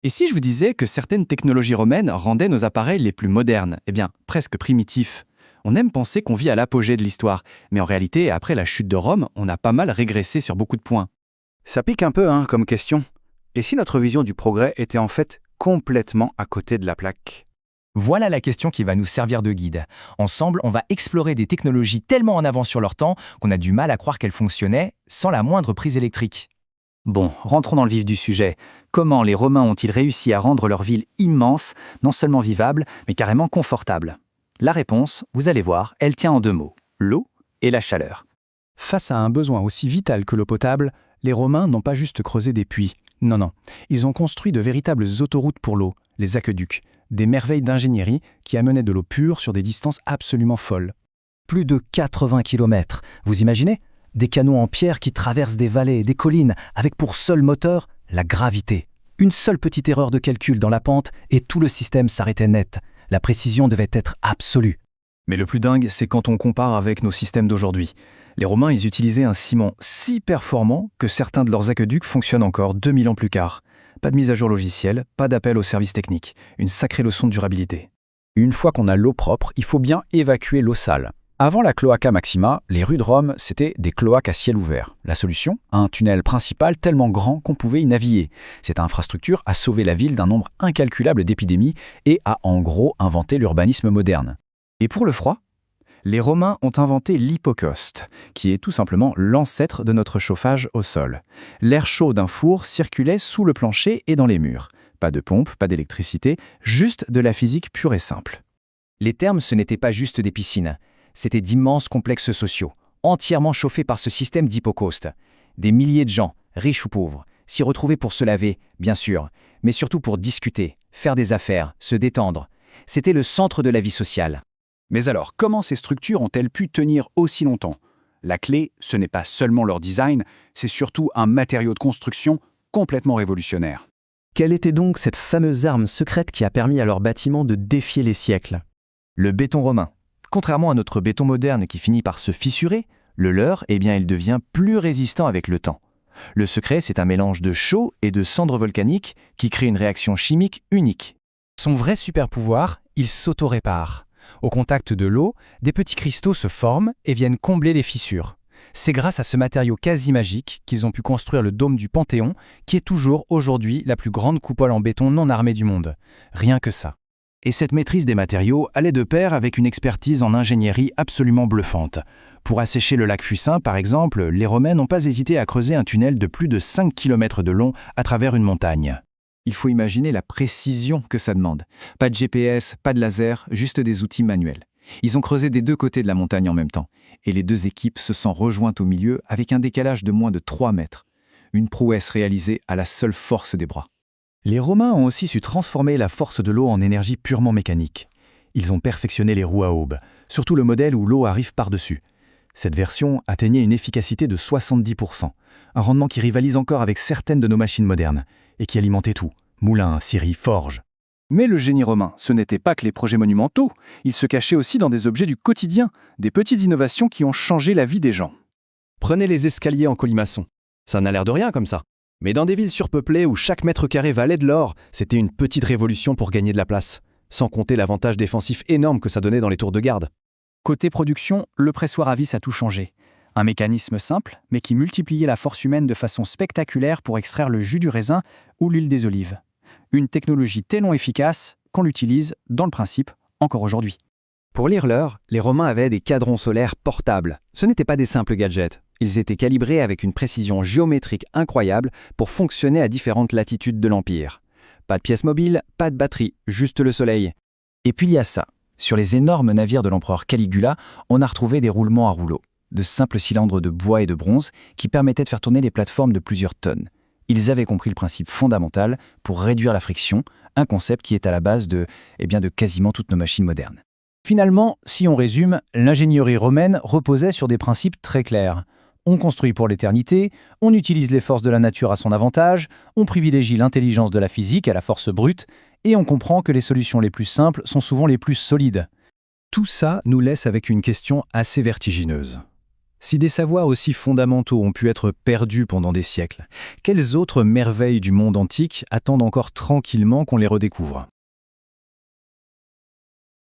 Et si je vous disais que certaines technologies romaines rendaient nos appareils les plus modernes, presque primitifs? On aime penser qu'on vit à l'apogée de l'histoire, mais en réalité, après la chute de Rome, on a pas mal régressé sur beaucoup de points. Ça pique un peu, comme question. Et si notre vision du progrès était en fait complètement à côté de la plaque? Voilà la question qui va nous servir de guide. Ensemble, on va explorer des technologies tellement en avance sur leur temps qu'on a du mal à croire qu'elles fonctionnaient sans la moindre prise électrique. Bon, rentrons dans le vif du sujet. Comment les Romains ont-ils réussi à rendre leur ville immense, non seulement vivable, mais carrément confortable? La réponse, vous allez voir, elle tient en deux mots, l'eau et la chaleur. Face à un besoin aussi vital que l'eau potable, les Romains n'ont pas juste creusé des puits. Non. Ils ont construit de véritables autoroutes pour l'eau, les aqueducs, des merveilles d'ingénierie qui amenaient de l'eau pure sur des distances absolument folles. Plus de 80 km, vous imaginez? Des canaux en pierre qui traversent des vallées et des collines, avec pour seul moteur la gravité. Une seule petite erreur de calcul dans la pente et tout le système s'arrêtait net. La précision devait être absolue. Mais le plus dingue, c'est quand on compare avec nos systèmes d'aujourd'hui. Les Romains, ils utilisaient un ciment si performant que certains de leurs aqueducs fonctionnent encore 2000 ans plus tard. Pas de mise à jour logicielle, pas d'appel aux services techniques. Une sacrée leçon de durabilité. Une fois qu'on a l'eau propre, il faut bien évacuer l'eau sale. Avant la Cloaca Maxima, les rues de Rome, c'était des cloaques à ciel ouvert. La solution? Un tunnel principal tellement grand qu'on pouvait y naviguer. Cette infrastructure a sauvé la ville d'un nombre incalculable d'épidémies et a en gros inventé l'urbanisme moderne. Et pour le froid? Les Romains ont inventé l'hypocauste, qui est tout simplement l'ancêtre de notre chauffage au sol. L'air chaud d'un four circulait sous le plancher et dans les murs. Pas de pompe, pas d'électricité, juste de la physique pure et simple. Les thermes, ce n'étaient pas juste des piscines. C'étaient d'immenses complexes sociaux, entièrement chauffés par ce système d'hypocauste. Des milliers de gens, riches ou pauvres, s'y retrouvaient pour se laver, bien sûr, mais surtout pour discuter, faire des affaires, se détendre. C'était le centre de la vie sociale. Mais alors, comment ces structures ont-elles pu tenir aussi longtemps? La clé, ce n'est pas seulement leur design, c'est surtout un matériau de construction complètement révolutionnaire. Quelle était donc cette fameuse arme secrète qui a permis à leurs bâtiments de défier les siècles? Le béton romain. Contrairement à notre béton moderne qui finit par se fissurer, le leur, il devient plus résistant avec le temps. Le secret, c'est un mélange de chaux et de cendres volcaniques qui crée une réaction chimique unique. Son vrai super pouvoir, il s'auto-répare. Au contact de l'eau, des petits cristaux se forment et viennent combler les fissures. C'est grâce à ce matériau quasi magique qu'ils ont pu construire le dôme du Panthéon, qui est toujours aujourd'hui la plus grande coupole en béton non armée du monde. Rien que ça. Et cette maîtrise des matériaux allait de pair avec une expertise en ingénierie absolument bluffante. Pour assécher le lac Fucin, par exemple, les Romains n'ont pas hésité à creuser un tunnel de plus de 5 km de long à travers une montagne. Il faut imaginer la précision que ça demande. Pas de GPS, pas de laser, juste des outils manuels. Ils ont creusé des deux côtés de la montagne en même temps, et les deux équipes se sont rejointes au milieu avec un décalage de moins de 3 mètres. Une prouesse réalisée à la seule force des bras. Les Romains ont aussi su transformer la force de l'eau en énergie purement mécanique. Ils ont perfectionné les roues à aubes, surtout le modèle où l'eau arrive par-dessus. Cette version atteignait une efficacité de 70%, un rendement qui rivalise encore avec certaines de nos machines modernes, et qui alimentait tout, moulins, scieries, forges. Mais le génie romain, ce n'était pas que les projets monumentaux, il se cachait aussi dans des objets du quotidien, des petites innovations qui ont changé la vie des gens. Prenez les escaliers en colimaçon. Ça n'a l'air de rien comme ça. Mais dans des villes surpeuplées où chaque mètre carré valait de l'or, c'était une petite révolution pour gagner de la place. Sans compter l'avantage défensif énorme que ça donnait dans les tours de garde. Côté production, le pressoir à vis a tout changé. Un mécanisme simple, mais qui multipliait la force humaine de façon spectaculaire pour extraire le jus du raisin ou l'huile des olives. Une technologie tellement efficace qu'on l'utilise, dans le principe, encore aujourd'hui. Pour lire l'heure, les Romains avaient des cadrons solaires portables. Ce n'étaient pas des simples gadgets. Ils étaient calibrés avec une précision géométrique incroyable pour fonctionner à différentes latitudes de l'Empire. Pas de pièces mobiles, pas de batterie, juste le soleil. Et puis il y a ça. Sur les énormes navires de l'empereur Caligula, on a retrouvé des roulements à rouleaux, de simples cylindres de bois et de bronze qui permettaient de faire tourner des plateformes de plusieurs tonnes. Ils avaient compris le principe fondamental pour réduire la friction, un concept qui est à la base de quasiment toutes nos machines modernes. Finalement, si on résume, l'ingénierie romaine reposait sur des principes très clairs. On construit pour l'éternité, on utilise les forces de la nature à son avantage, on privilégie l'intelligence de la physique à la force brute, et on comprend que les solutions les plus simples sont souvent les plus solides. Tout ça nous laisse avec une question assez vertigineuse. Si des savoirs aussi fondamentaux ont pu être perdus pendant des siècles, quelles autres merveilles du monde antique attendent encore tranquillement qu'on les redécouvre ?